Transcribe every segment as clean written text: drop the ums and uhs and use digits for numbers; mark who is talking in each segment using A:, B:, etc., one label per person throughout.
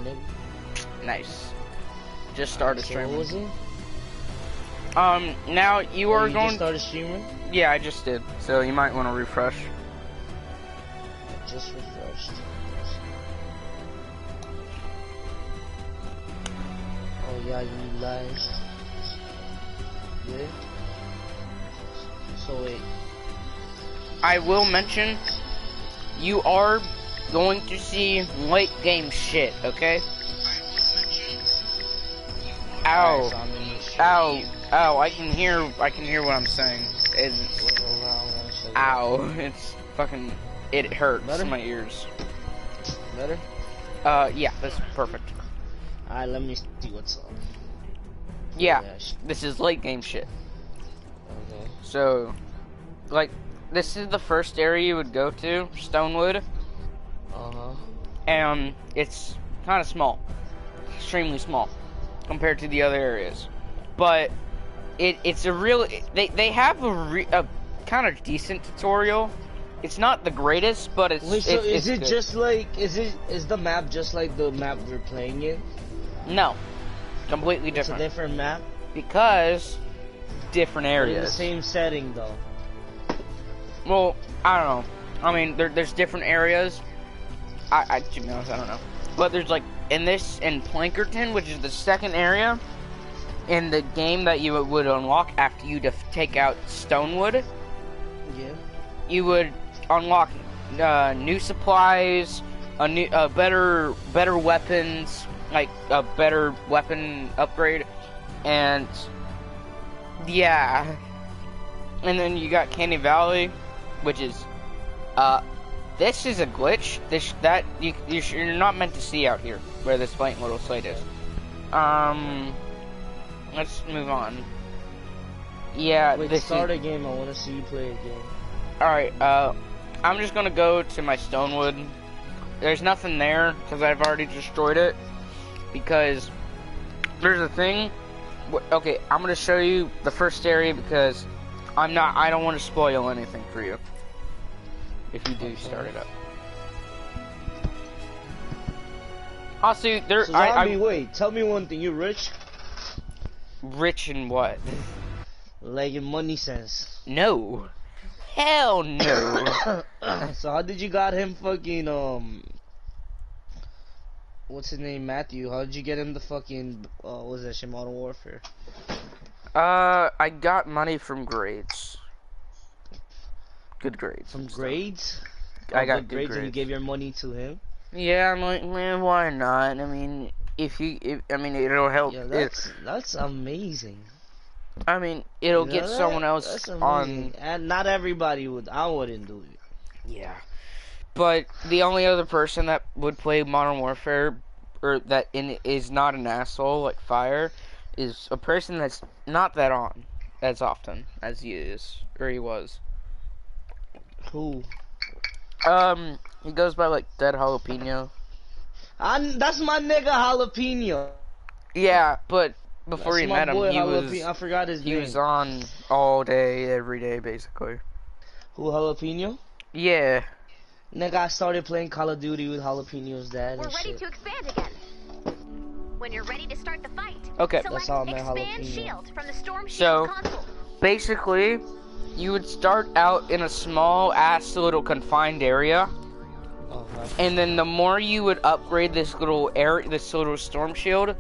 A: nigga.
B: Nice. Just started streaming.
A: What was it?
B: Now you are
A: you
B: going.
A: Just started streaming?
B: Yeah, I just did. So you might want to refresh.
A: Just refreshed. Oh yeah, you live. Yeah. So wait.
B: I will mention, you are going to see late game shit, okay? Ow. Ow. Ow, I can hear what I'm saying. Ow. It's fucking, it hurts
A: Better?
B: my ears.
A: Better?
B: Yeah, that's perfect.
A: Alright, let me see what's up.
B: Yeah, this is late game shit.
A: Okay.
B: So, like, this is the first area you would go to, Stonewood.
A: Uh-huh.
B: And it's kind of small. Extremely small. Compared to the other areas. But, it's a real... They have a kind of decent tutorial. It's not the greatest, but it's...
A: Wait, so is it
B: good.
A: just like... Is the map just like the map we're playing in?
B: No. Completely different.
A: It's a different map?
B: Because... different areas.
A: In the same setting, though.
B: Well, I don't know. I mean, there's different areas. To be honest, I don't know. But there's like, in Plankerton, which is the second area, in the game that you would unlock after you take out Stonewood.
A: Yeah.
B: You would unlock new supplies, better weapons, like a better weapon upgrade, and yeah. And then you got Candy Valley, which is, this is a glitch. You're not meant to see out here, where this blank little slate is. Let's move on. Yeah,
A: wait, start a game. I want to see you play a game.
B: Alright, I'm just gonna go to my Stonewood. There's nothing there, because I've already destroyed it. Because, there's a thing. Okay, I'm gonna show you the first area, because I don't want to spoil anything for you. If you do start it up. Also, there.
A: So zombie, wait. Tell me one thing. You rich?
B: Rich in what?
A: Like in money sense.
B: No. Hell no.
A: So how did you got him fucking what's his name, Matthew? How did you get him the fucking what was that shit, Modern Warfare?
B: I got money from grades. Good grades.
A: From grades?
B: I got
A: good
B: good
A: grades,
B: grades.
A: and you gave your money to him?
B: Yeah, I'm like, man, why not? I mean, I mean, it'll help.
A: Yeah, that's amazing.
B: I mean, it'll get someone else on.
A: And not everybody would. I wouldn't do it.
B: Yeah. But the only other person that would play Modern Warfare, or that is not an asshole like Fire, is a person that's not that on as often as he is, or he was.
A: Who?
B: He goes by like Dead Jalapeno.
A: That's my nigga Jalapeno.
B: Yeah, but before
A: That's
B: you
A: my
B: met him,
A: boy
B: he
A: Jalapeno.
B: was.
A: I forgot his name.
B: He was on all day, every day, basically.
A: Who, Jalapeno?
B: Yeah.
A: Nigga, I started playing Call of Duty with Jalapeno's dad.
C: We're
A: and
C: ready
A: shit.
C: to expand again. When you're ready to start the fight,
B: Okay.
C: select
A: That's how I met
C: Expand
A: Jalapeno.
C: Shield from the Storm
B: So-
C: Shield console.
B: Basically, you would start out in a small ass little confined area, and then the more you would upgrade this little storm shield,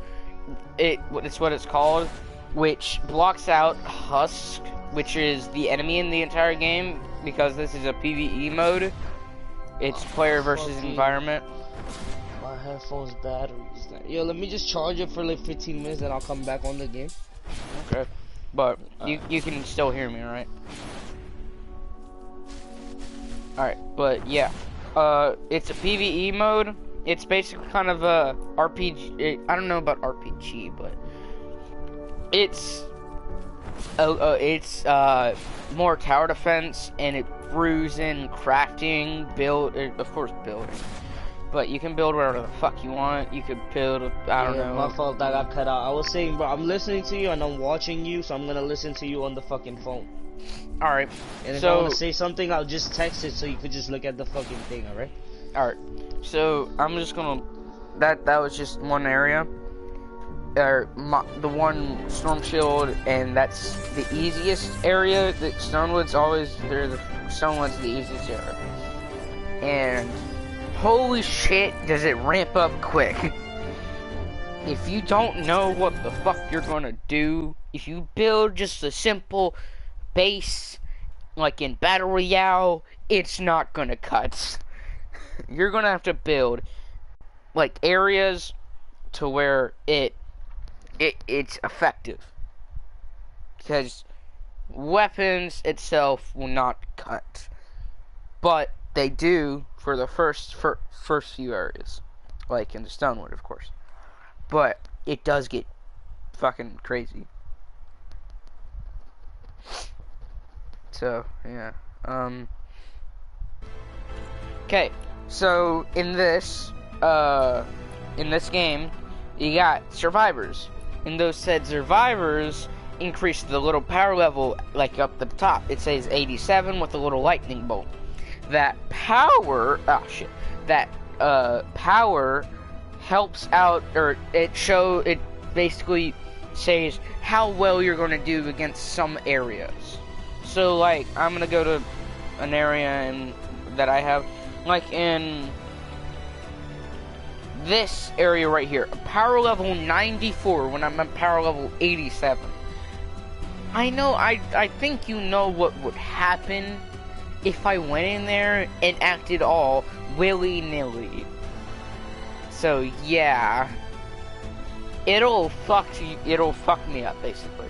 B: it's what it's called, which blocks out Husk, which is the enemy in the entire game, because this is a PvE mode. It's player versus environment.
A: My headphones batteries. Yo, let me just charge it for like 15 minutes, and I'll come back on the game.
B: Okay. But you can still hear me, right? Alright, but yeah. It's a PvE mode. It's basically kind of a RPG. I don't know about RPG, but it's more tower defense, and it brews in crafting, of course building. But you can build whatever the fuck you want. You could build, I don't know.
A: My fault, I got cut out. I was saying, bro, I'm listening to you and I'm watching you, so I'm gonna listen to you on the fucking phone.
B: Alright.
A: And if I wanna say something, I'll just text it so you could just look at the fucking thing, alright?
B: Alright. So, I'm just gonna that was just one area. Or the one storm shield, and that's the easiest area. The Stonewood's Stonewood's the easiest area. And holy shit, does it ramp up quick. If you don't know what the fuck you're gonna do, if you build just a simple base, like in Battle Royale, it's not gonna cut. You're gonna have to build, like, areas to where it's effective. Because weapons itself will not cut. But they do for the first few areas. Like in the Stonewood, of course. But it does get fucking crazy. So, yeah. Okay, so in this game, you got survivors. And those said survivors increase the little power level, like up the top. It says 87 with a little lightning bolt. That power, power helps out, or it basically says how well you're going to do against some areas. So, like, I'm going to go to an area that I have, like in this area right here, power level 94 when I'm at power level 87. I think you know what would happen if I went in there and acted all willy-nilly. So yeah, it'll fuck me up basically.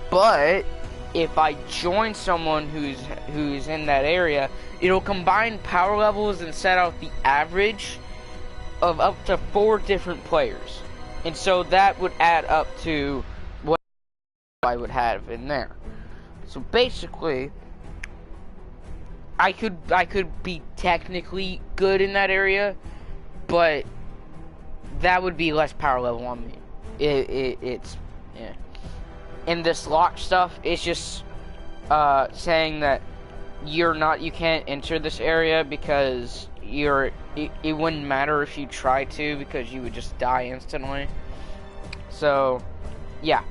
B: But if I join someone who's in that area, it'll combine power levels and set out the average of up to 4 different players. And so that would add up to what I would have in there. So basically, I could be technically good in that area, but that would be less power level on me. It's yeah. And this lock stuff is just saying that you can't enter this area because it wouldn't matter if you tried to, because you would just die instantly. So yeah.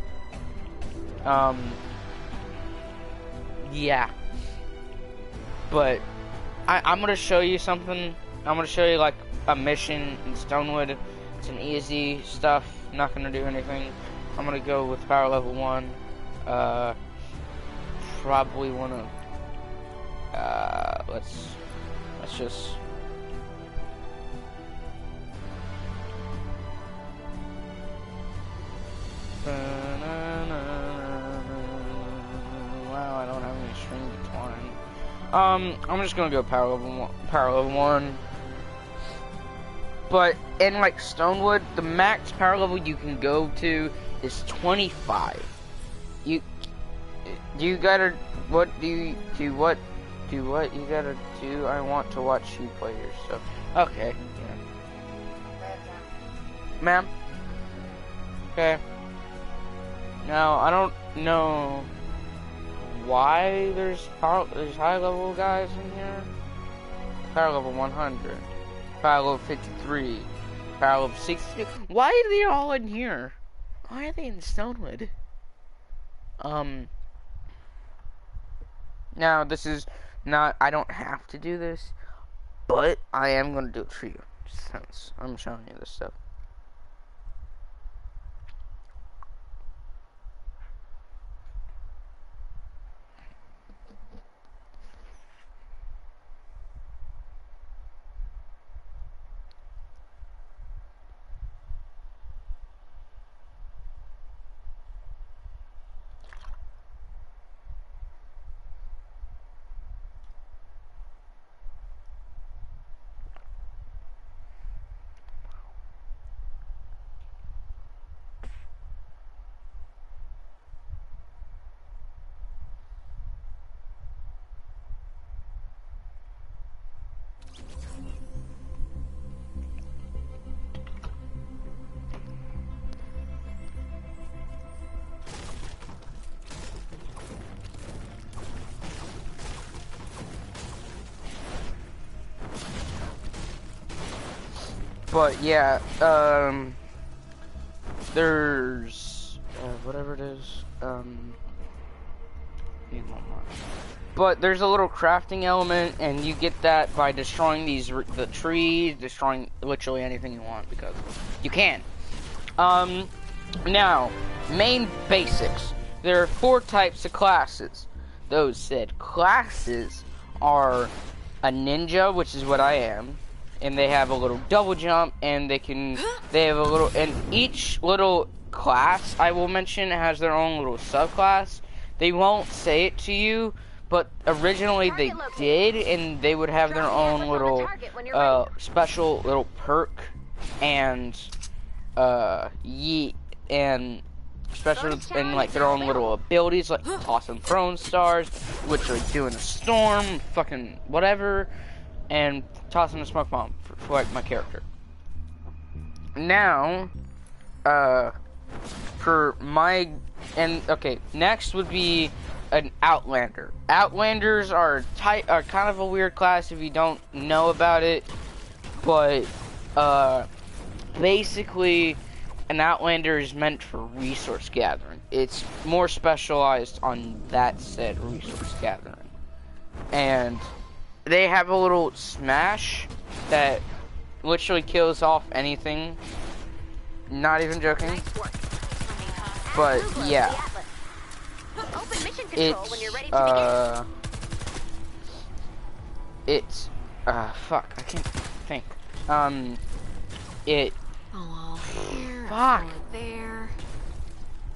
B: Yeah. But I'm gonna show you something. I'm gonna show you like a mission in Stonewood. It's an easy stuff, not gonna do anything. I'm gonna go with power level 1. Probably wanna let's just wow, I don't have any string twine. I'm just gonna go power level 1. But in like Stonewood, the max power level you can go to is 25. You gotta what you gotta do. I want to watch you play your stuff. Okay, yeah. Ma'am. Okay. Now I don't know why there's high level guys in here. Power level 100, power level 53, power level 60. Why are they all in here? Why are they in Stonewood? Now this is not, I don't have to do this, but I am gonna do it for you since I'm showing you this stuff. But yeah, there's whatever it is. Need one more. But there's a little crafting element, and you get that by destroying the trees, destroying literally anything you want, because you can. Now, main basics. There are 4 types of classes. Those said classes are a ninja, which is what I am, and they have a little double jump, and they have a little, and each little class I will mention has their own little subclass. They won't say it to you, but originally they did, and they would have their own little special little perk and yeet and special and like their own little abilities, like tossing throwing stars, which are doing a storm, fucking whatever, and tossing a smoke bomb for like my character. Now, for my okay, next would be an Outlander. Outlanders are kind of a weird class if you don't know about it, but basically an Outlander is meant for resource gathering. It's more specialized on that said resource gathering. And they have a little smash that literally kills off anything. Not even joking. But yeah. It's fuck, I can't think. Fuck.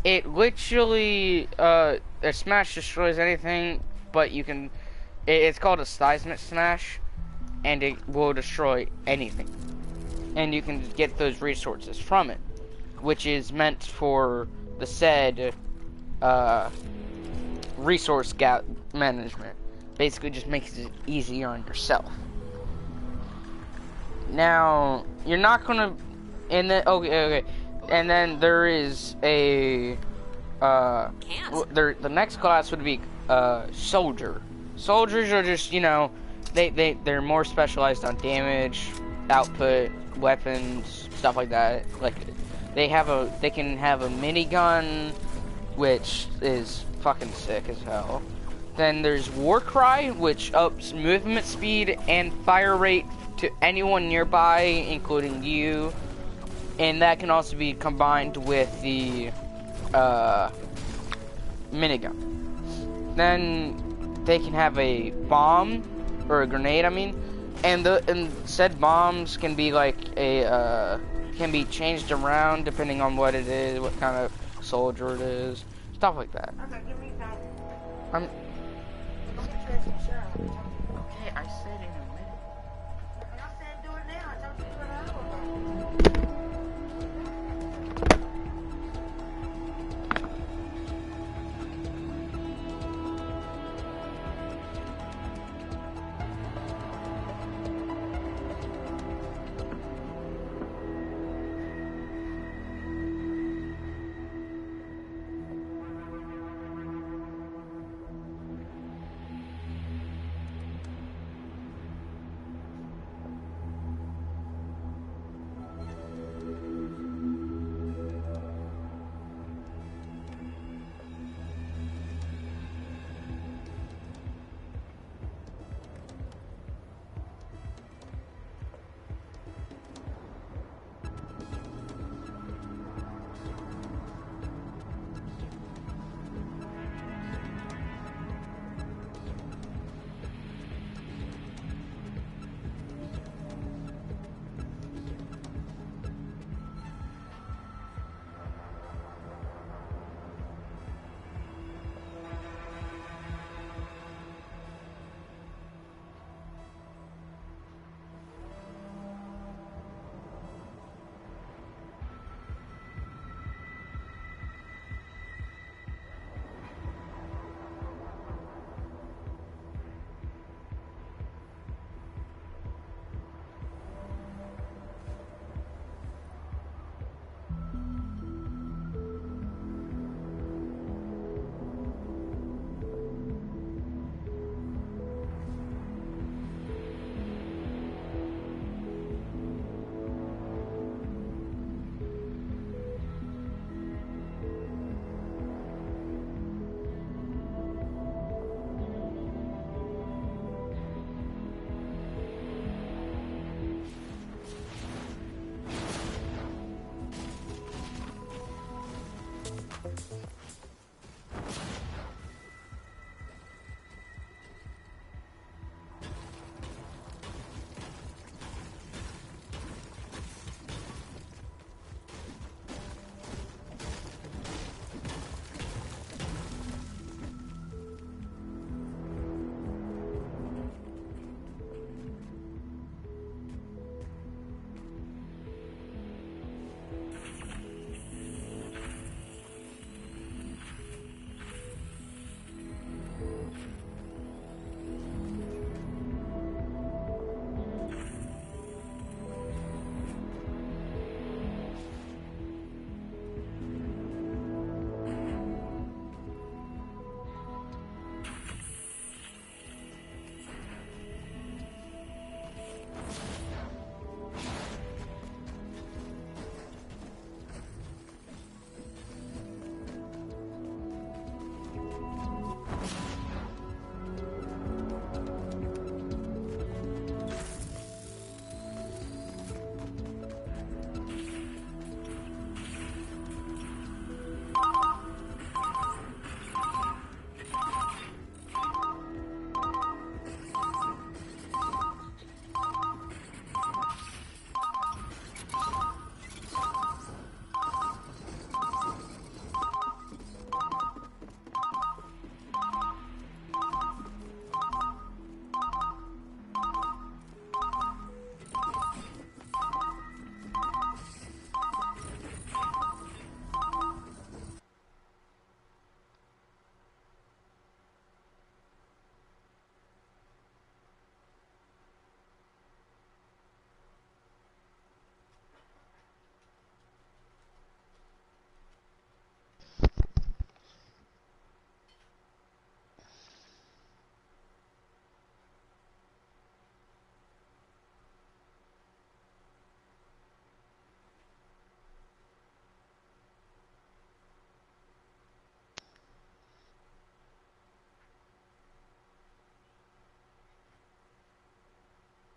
B: It literally, a smash destroys anything, but you can, it's called a seismic smash, and it will destroy anything. And you can get those resources from it, which is meant for the said, resource management. Basically just makes it easier on yourself. Now, you're not gonna, and then, okay. And then there is a, the next class would be, soldier. Soldiers are just, you know, they're more specialized on damage, output, weapons, stuff like that. Like, they can have a minigun, which is fucking sick as hell. Then there's Warcry, which ups movement speed and fire rate to anyone nearby, including you. And that can also be combined with the minigun. Then they can have a bomb or a grenade, I mean, and said bombs can be like can be changed around depending on what it is, what kind of soldier it is, stuff like that.
D: Okay, give me time.
B: I'm
D: Let me try some shower.
B: okay. I said in a minute.
D: And I said do it now. I told you to do it an hour ago.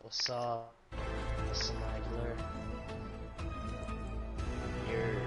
A: Saw Snagler. You're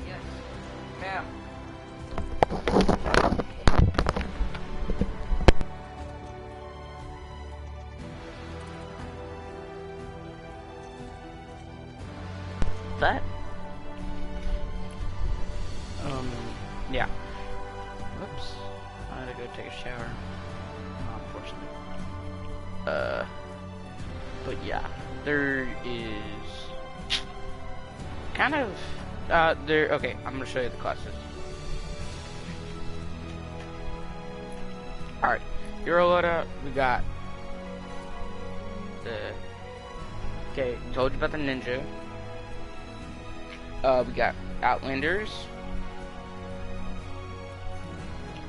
B: Yes, ma'am. That? Yeah. Whoops. I had to go take a shower. Unfortunately. But yeah, there is kind of, okay, I'm gonna show you the classes. Alright, hero loadout, we got okay, told you about the ninja. We got outlanders.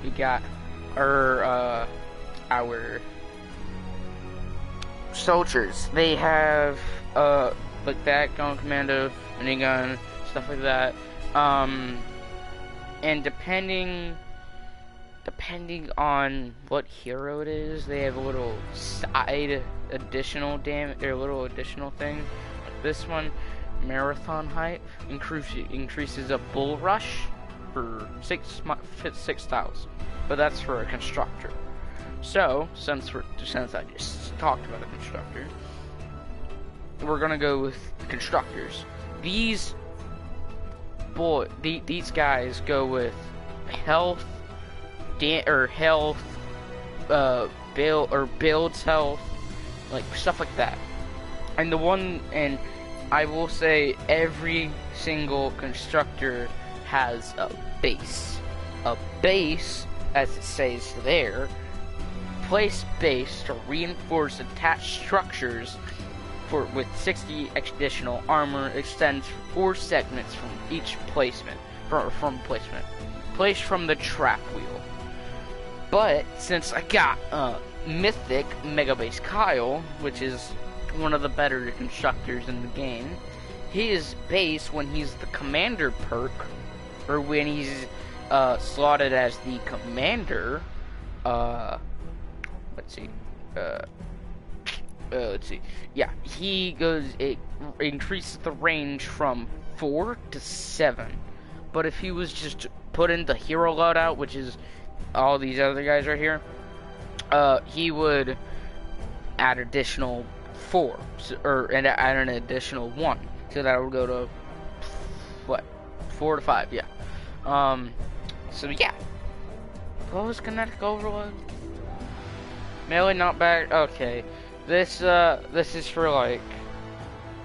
B: We got our soldiers. They have like that, gun commando, minigun, stuff like that. And depending on what hero it is, they have a little side additional damage, or a little additional thing. Like this one, marathon height increases a bull rush for 6 styles, but that's for a constructor. So since I just talked about a constructor, we're gonna go with constructors. These guys go with health, builds health, like stuff like that. And I will say every single constructor has a base. A base, as it says there, place base to reinforce attached structures with 60 additional armor, extends 4 segments from each placement, placed from the trap wheel. But since I got Mythic Mega Base Kyle, which is one of the better constructors in the game, his base, when he's the commander perk, or when he's slotted as the commander, let's see, yeah, it increases the range from 4 to 7. But if he was just put in the hero loadout, which is all these other guys right here, he would add additional 4, and add an additional 1, so that would go to what, 4 to 5, yeah. So yeah, what was kinetic overload? Melee not bad. Okay, this is for like,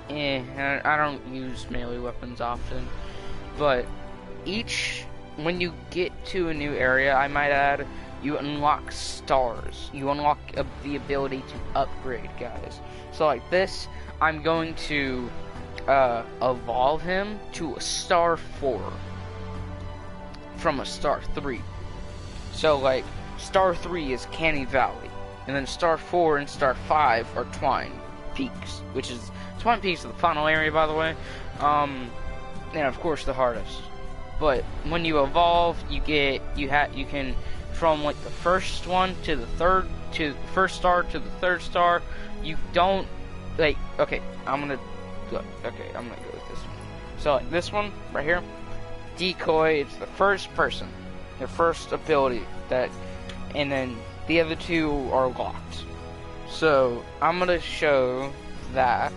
B: I don't use melee weapons often, but when you get to a new area, I might add, you unlock stars. You unlock the ability to upgrade, guys. So like this, I'm going to evolve him to a star 4 from a star 3. So like star 3 is Canny Valley, and then star 4 and star 5 are Twine Peaks, which is Twine Peaks is the final area, by the way. And of course the hardest. But when you evolve, you can from like the first one to the third to the first star to the third star. You don't like. Okay, I'm gonna go with this one. So like this one right here, decoy. It's the first person, the first ability that, and then the other two are locked. So I'm gonna show that.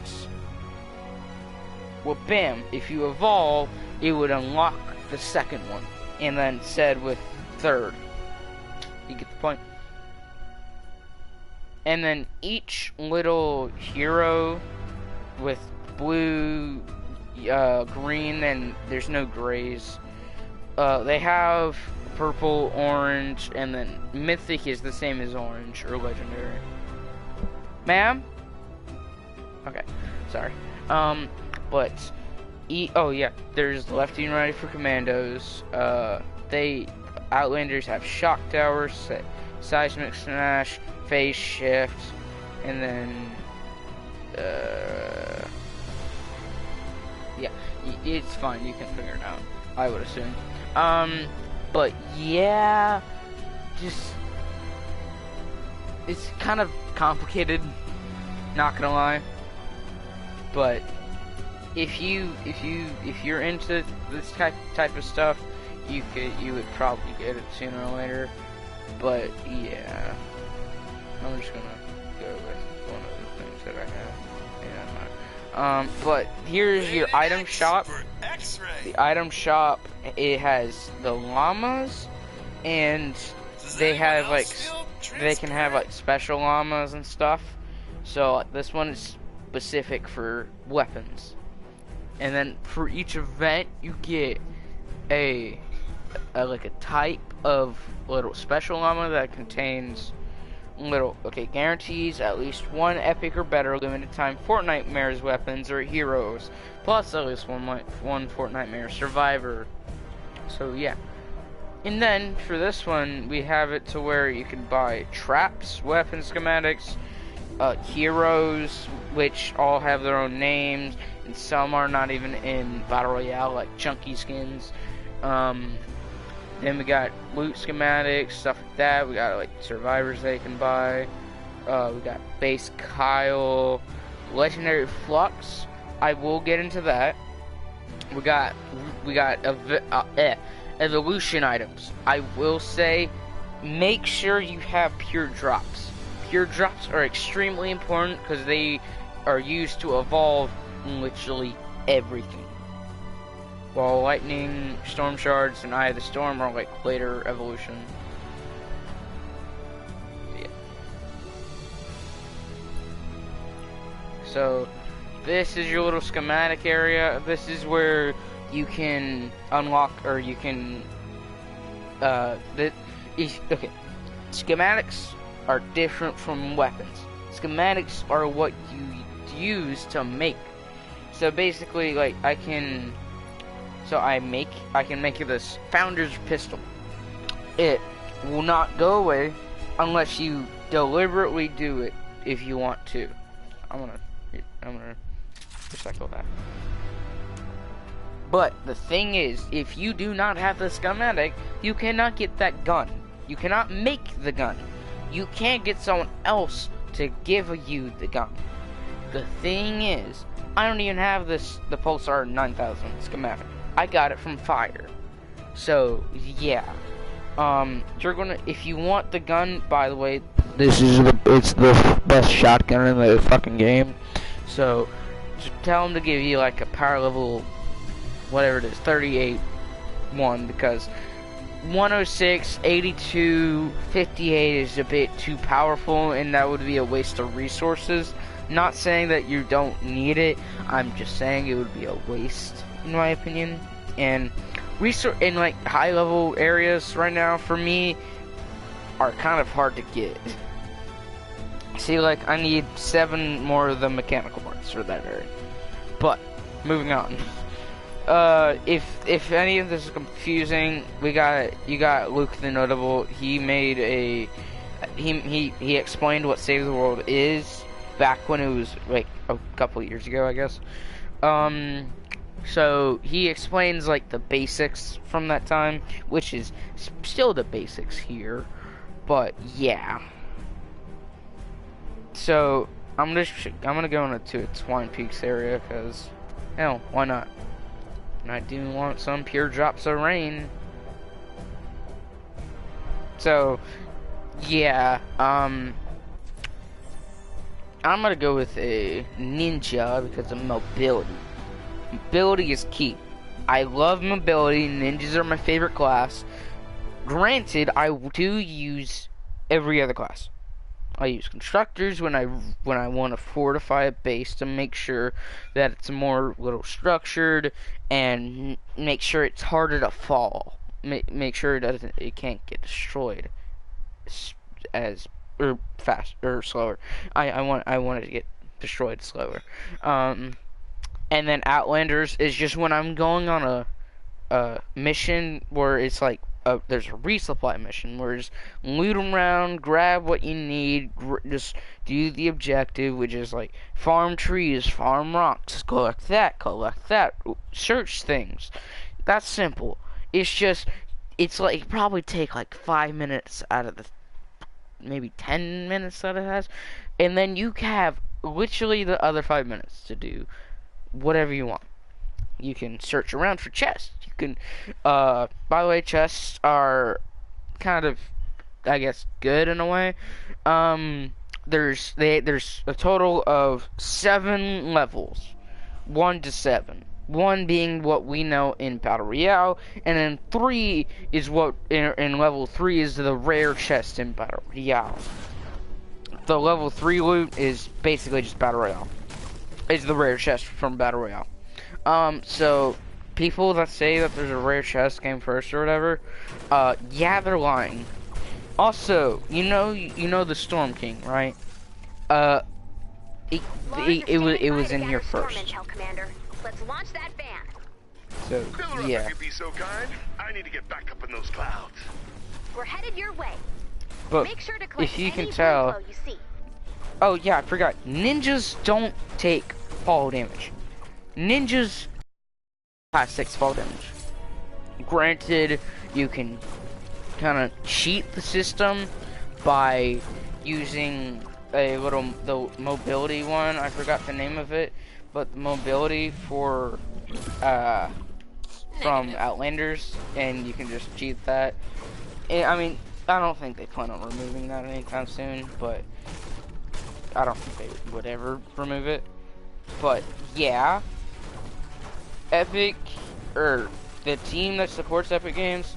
B: Well, bam! If you evolve, it would unlock the second one, and then said with third. You get the point? And then each little hero with blue, green, and there's no grays. They have purple, orange, and then mythic is the same as orange or legendary. Ma'am? Okay, sorry. But oh yeah, there's lefty and righty for commandos. Outlanders have shock towers, seismic smash, phase shift, and then yeah, it's fine. You can figure it out, I would assume. But yeah, just it's kind of complicated. Not gonna lie, but if you're into this type of stuff, you would probably get it sooner or later. But yeah, I'm just gonna go with one of the things that I have. Yeah. But here's your item shop. The item shop, it has the llamas, and they have like can have like special llamas and stuff. So this one is specific for weapons. And then for each event, you get a type of little special llama that contains guarantees at least one epic or better limited time Fortnitemares weapons or heroes, plus at least one Fortnitmare survivor. So yeah. And then for this one, we have it to where you can buy traps, weapon schematics, heroes, which all have their own names, and some are not even in Battle Royale, like chunky skins. Then we got loot schematics, stuff like that. We got like survivors they can buy. We got base Kyle, legendary Flux. I will get into that. We got evolution items. I will say, make sure you have pure drops. Pure drops are extremely important because they are used to evolve literally everything. While lightning, storm shards, and eye of the storm are like later evolution. Yeah. So this is your little schematic area. This is where you can unlock, or you can okay. Schematics are different from weapons. Schematics are what you use to make. So basically, like I can make this founder's pistol. It will not go away unless you deliberately do it if you want to. I'm gonna recycle that. But the thing is, if you do not have the schematic, you cannot get that gun. You cannot make the gun. You can't get someone else to give you the gun. The thing is, I don't even have the Pulsar 9000 schematic. I got it from Fire. So yeah, if you want the gun, by the way, it's the best shotgun in the fucking game. So just tell them to give you like a power level, whatever it is, 38 one, because 106, 82, 58 is a bit too powerful, and that would be a waste of resources. Not saying that you don't need it, I'm just saying it would be a waste, in my opinion. And in like high level areas right now, for me, are kind of hard to get. See, like, I need 7 more of the mechanical parts for that area. But, moving on. If any of this is confusing, you got Luke the Notable. He made a, he explained what Save the World is back when it was, like, a couple years ago, I guess. So, he explains, like, the basics from that time, which is still the basics here. But, yeah. So, I'm gonna go into a Twine Peaks area, because, hell, why not? And I do want some pure drops of rain. So, yeah, I'm gonna go with a ninja because of mobility. Mobility is key. I love mobility. Ninjas are my favorite class. Granted, I do use every other class. I use constructors when I want to fortify a base to make sure that it's more little structured and make sure it's harder to fall. Make sure it can't get destroyed as or fast or slower. I want it to get destroyed slower. And then Outlanders is just when I'm going on a mission where it's like there's a resupply mission where just loot around, grab what you need, just do the objective, which is like farm trees, farm rocks, collect that, search things. That's simple. It's like probably take like 5 minutes out of the maybe 10 minutes that it has, and then you have literally the other 5 minutes to do whatever you want. You can search around for chests. You can, by the way, chests are kind of, I guess, good in a way. There's a total of 7 levels, 1 to 7. 1 being what we know in Battle Royale, and then 3 is what in level 3 is the rare chest in Battle Royale. The level 3 loot is basically just Battle Royale. It's the rare chest from Battle Royale. So people that say that there's a rare chest came first or whatever, yeah, they're lying. Also, you know the Storm King, right? It was in here first.
C: Let's launch that van.
B: So yeah.
E: If you'd be so kind, I need to get back up in those clouds.
C: We're headed your way.
B: But
C: Make sure to collect
B: if you can
C: any
B: tell,
C: info you see.
B: oh yeah, I forgot. Ninjas don't take fall damage. Ninjas class 6 fall damage. Granted, you can kind of cheat the system by using the mobility one. I forgot the name of it, but the mobility for from Outlanders, and you can just cheat that. And, I mean, I don't think they plan on removing that anytime soon, but I don't think they would ever remove it. But yeah, Epic, or the team that supports Epic Games,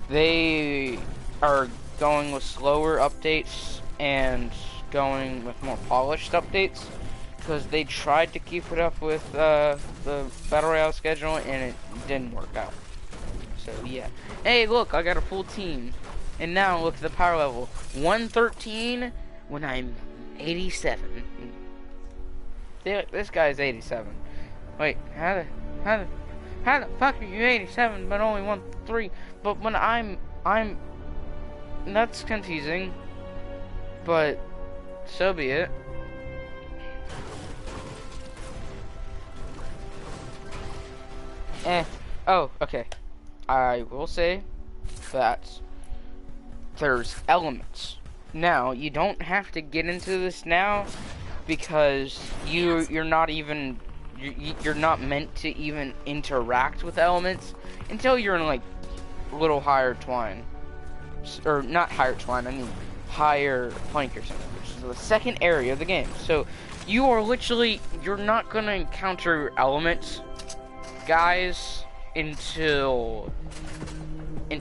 B: they are going with slower updates and going with more polished updates, because they tried to keep it up with the Battle Royale schedule and it didn't work out. So yeah. Hey, look, I got a full team. And now look at the power level. 113 when I'm 87. This guy's 87. Wait, how the fuck are you 87 but only 113? But when I'm that's confusing. But so be it. Oh, okay. I will say that there's elements. Now, you don't have to get into this now because you're not meant to even interact with elements until you're in like little higher twine. Or not higher twine, I mean higher plank or something, which is the second area of the game. So you are literally, you're not gonna encounter elements, guys, until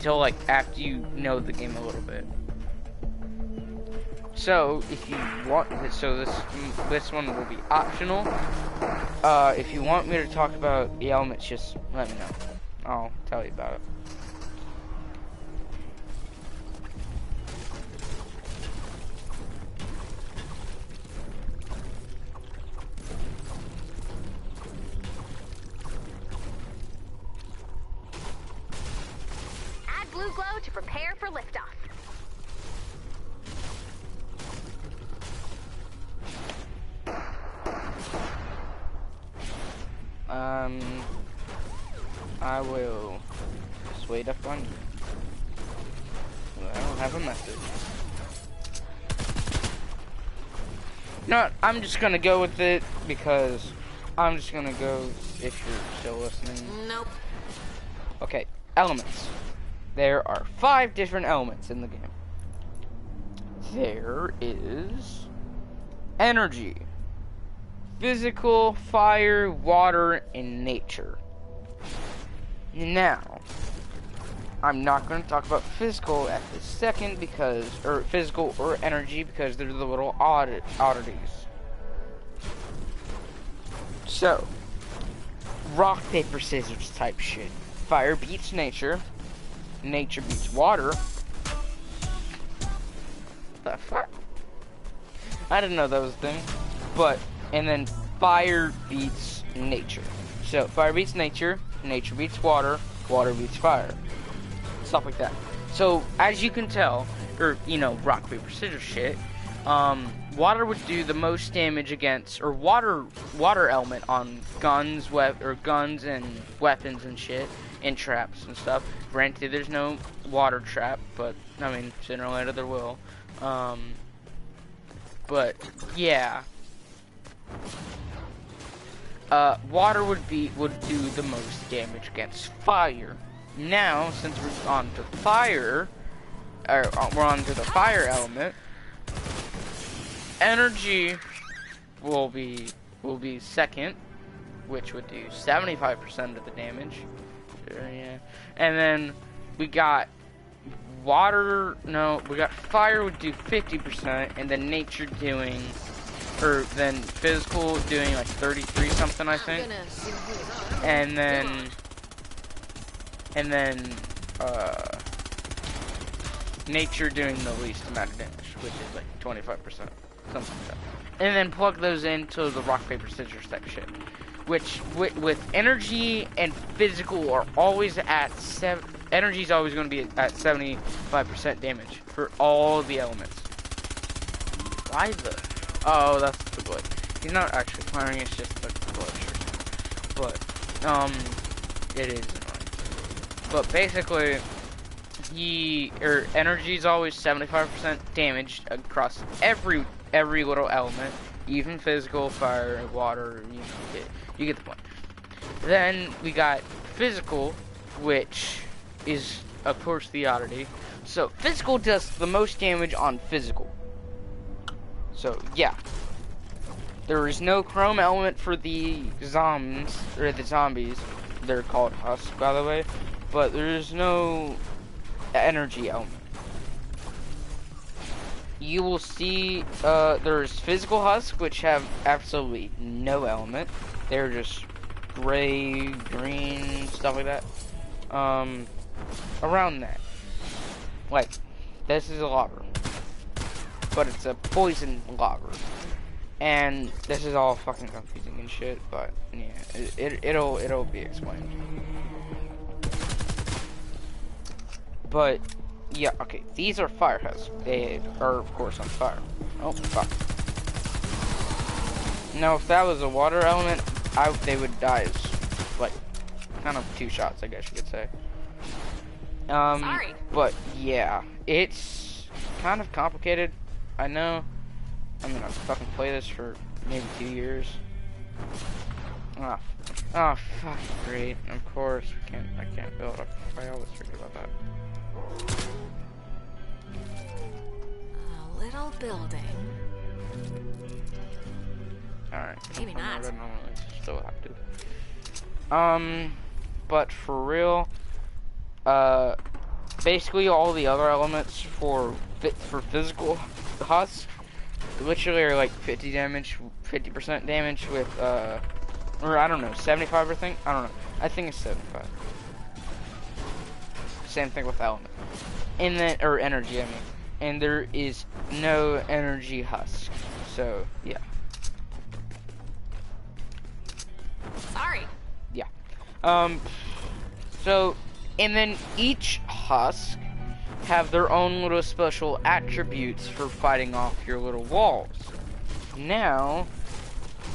B: like after you know the game a little bit. So if you want, so this one will be optional. If you want me to talk about the elements, just let me know. I'll tell you about it.
C: blue glow to prepare for liftoff.
B: I will just wait up on you. I don't have a message. No, I'm just gonna go with it because I'm just gonna go if you're still listening.
C: Nope.
B: Okay, elements. There are 5 different elements in the game. There is energy, physical, fire, water, and nature. Now, I'm not going to talk about physical at this second because, or physical or energy because they're the little oddities. So, rock, paper, scissors type shit. Fire beats nature. Nature beats water. The fuck? I didn't know that was a thing. But, and then fire beats nature. So, fire beats nature. Nature beats water. Water beats fire. Stuff like that. So, as you can tell, or, you know, rock, paper, scissors shit, water would do the most damage against, or water element on guns, guns and weapons and shit, and traps and stuff. Granted, there's no water trap, but, I mean, sooner or later there will. But, yeah. Water would do the most damage against fire. Now, since we're on to fire, or we're on to the fire element, energy will be second, which would do 75% of the damage. Yeah. And then we got water. No, we got fire would do 50%, and then nature doing. Or then physical doing like 33 something, I think. And then nature doing the least amount of damage, which is like 25%, something like that. And then plug those into the rock, paper, scissors type shit. Which with energy and physical are always at energy is always going to be at 75% damage for all the elements. Why the? Oh, that's the glitch. He's not actually firing, it's just the glitch or something. But, it is annoying. But basically, energy is always 75% damaged across every little element, even physical, fire, water, you get the point. Then, we got physical, which is, of course, the oddity. So, physical does the most damage on physical. So, yeah. There is no chrome element for the zombies. They're called husks, by the way. But there is no energy element. You will see, there's physical husks, which have absolutely no element. They're just gray, green, stuff like that. Around that. Like, this is a lava. But it's a poison lava. And this is all fucking confusing and shit, but yeah, it'll be explained. But yeah, okay, these are fire husks. They are of course on fire. Oh fuck. Now if that was a water element, they would die as like kind of 2 shots, I guess you could say.
C: Sorry.
B: But yeah, it's kind of complicated. I know. I mean, I've fucking played this for maybe 2 years. Oh, fuck, great. Of course, I can't build up. I always forget about that.
C: A little building.
B: Alright.
C: Maybe not.
B: I normally still have to. But for real, basically all the other elements for physical husks literally are like 50% damage with, or I don't know, 75 I think? I don't know. I think it's 75. Same thing with element. And then, or energy, I mean. And there is no energy husk. So, yeah.
C: Sorry.
B: Yeah. So, and then each husk have their own little special attributes for fighting off your little walls. Now,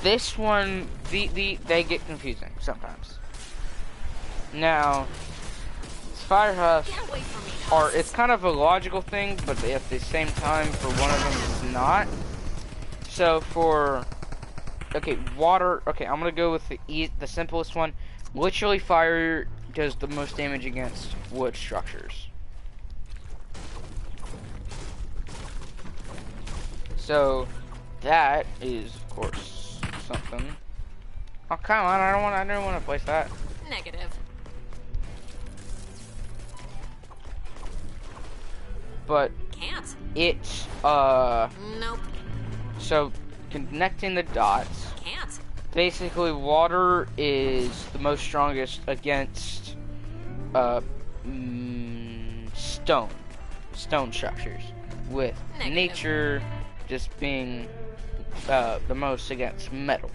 B: this one, they get confusing sometimes. Now, fire husks it's kind of a logical thing, but at the same time, for one of them, it's not. So water. Okay, I'm gonna go with the simplest one. Literally, fire does the most damage against wood structures. So that is, of course, something. Oh come on! I don't want to place that.
C: Negative.
B: But
C: Can't.
B: Nope. So connecting the dots.
C: Can't.
B: Basically, water is the most strongest against stone structures, with
C: Negative.
B: nature just being the most against metal.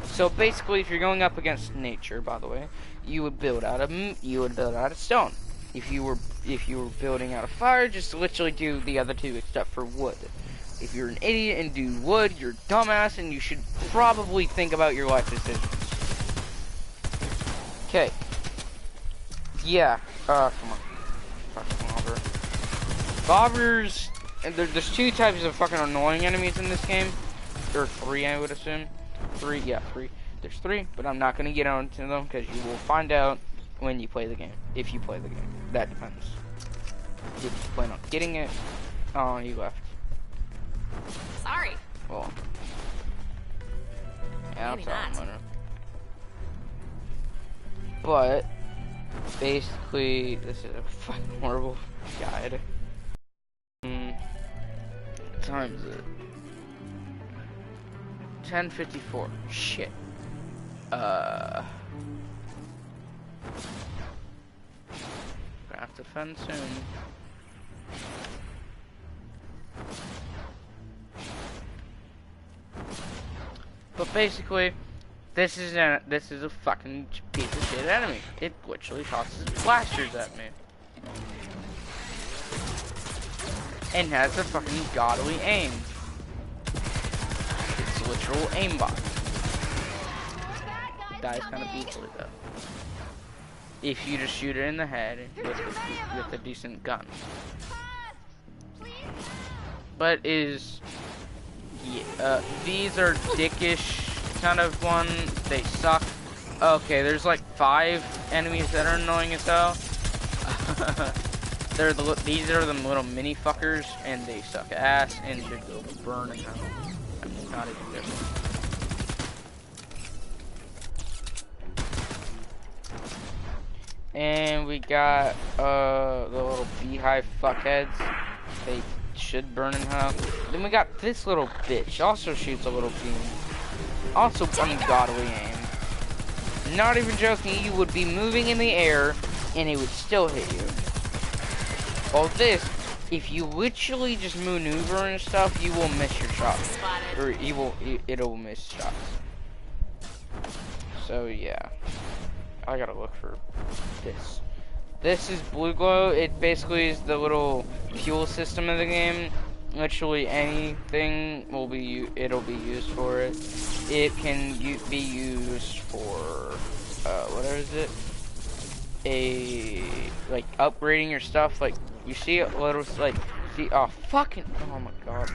B: So basically, if you're going up against nature, by the way, you would build out of stone. If you were building out of fire, just literally do the other two except for wood. If you're an idiot and do wood, you're a dumbass, and you should probably think about your life decisions. Okay. Yeah. Come on. Fucking bobber. Bobbers. And there's two types of fucking annoying enemies in this game. Or three, I would assume. Three. Yeah, three. There's three, but I'm not gonna get onto them because you will find out when you play the game. If you play the game. That depends. If you plan on getting it. Oh, you left.
C: Sorry.
B: Well. Yeah,
C: Maybe
B: that's all I'm
C: not.
B: gonna. But basically, this is a fucking horrible guide. What time is it? 10:54. Shit. Gonna have to fend soon. But basically, this is a fucking piece of shit enemy. It literally tosses blasters at me. And has a fucking godly aim. It's literal aimbot. Dies kind of easily though. If you just shoot it in the head with a decent gun. But these are dickish kind of one. They suck. Okay, there's like 5 enemies that are annoying as hell. These are the little mini fuckers, and they suck ass and should go burn in hell. I'm not even joking. And we got the little beehive fuckheads. They should burn in hell. Then we got this little bitch. Also shoots a little beam. Also ungodly aim. Not even joking, you would be moving in the air and it would still hit you. Well, this, if you literally just maneuver and stuff, you will miss your shots. Or it'll miss shots. So yeah. I gotta look for this. This is Blue Glow. It basically is the little fuel system of the game. Literally anything it'll be used for it. It can be used for what is it? Like upgrading your stuff. Like you see a little oh my god.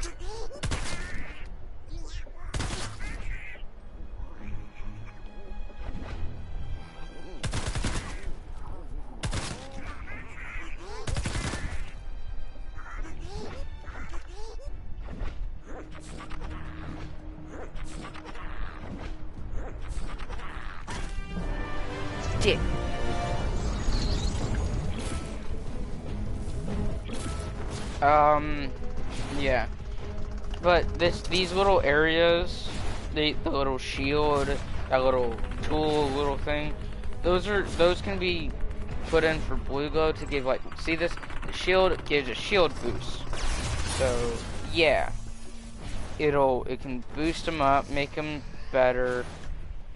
B: Dick. Yeah. But these little areas, the little shield, that little tool, little thing, those can be put in for Blue Glow to give see this? The shield gives a shield boost. So yeah, it can boost them up, make them better,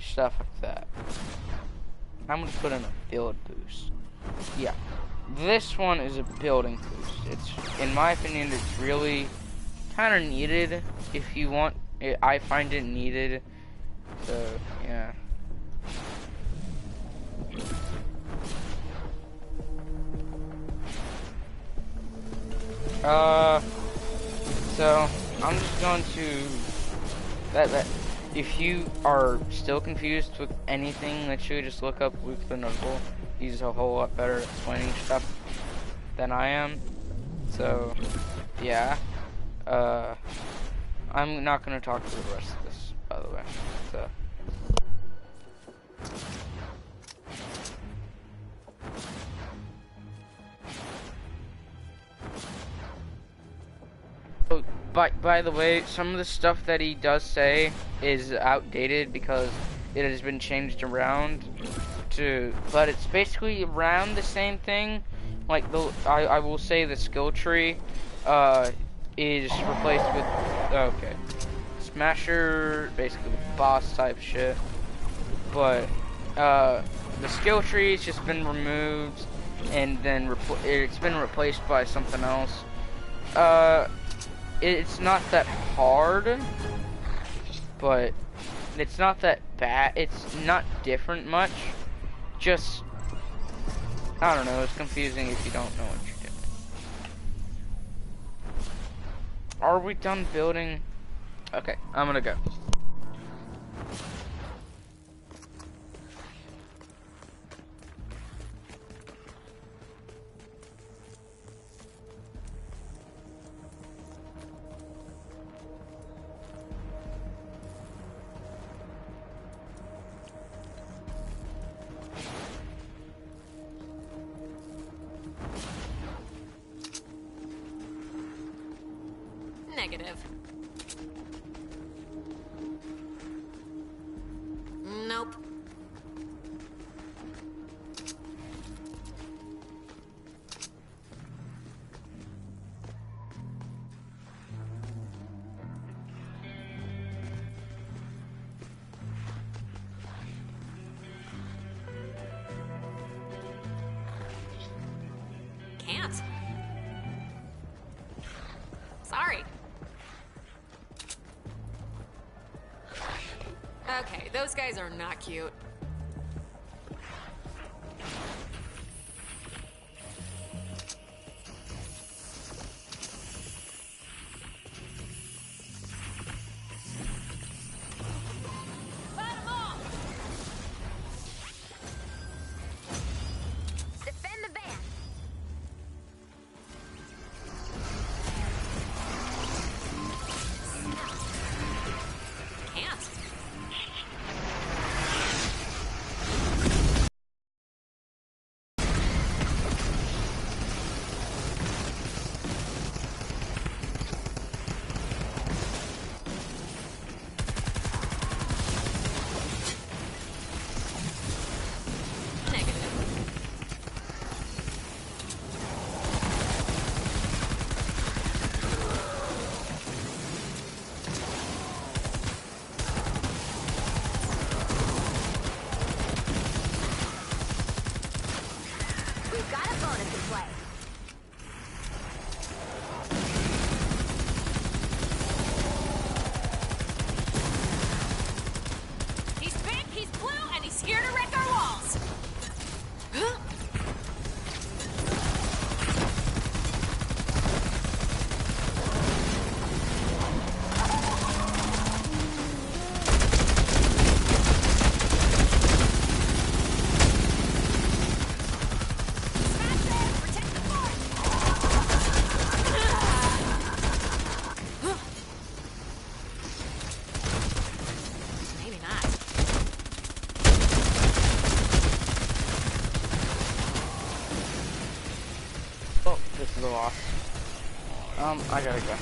B: stuff like that. I'm gonna put in a build boost. Yeah, this one is a building boost. It's, in my opinion, it's really kind of needed. If you want it, I find it needed. So yeah. So I'm just going to that. If you are still confused with anything, literally just look up Luke the Notable. He's a whole lot better at explaining stuff than I am. So, yeah. I'm not going to talk through the rest of this, by the way. So, by the way, some of the stuff that he does say is outdated because it has been changed around but it's basically around the same thing. Like I will say the skill tree is replaced with Smasher, basically boss type shit. But the skill tree has just been removed and then it's been replaced by something else. It's not that hard, but it's not that bad. It's not different much. Just, I don't know, it's confusing if you don't know what you're doing. Are we done building? Okay, I'm gonna go.
C: Negative. Nope. Can't. Sorry. Okay, those guys are not cute. Defend the van. Can't. We've got a bonus in play. He's big, he's blue, and he's here to wreck our walls. Maybe not.
B: Oh, this is a loss. I gotta go.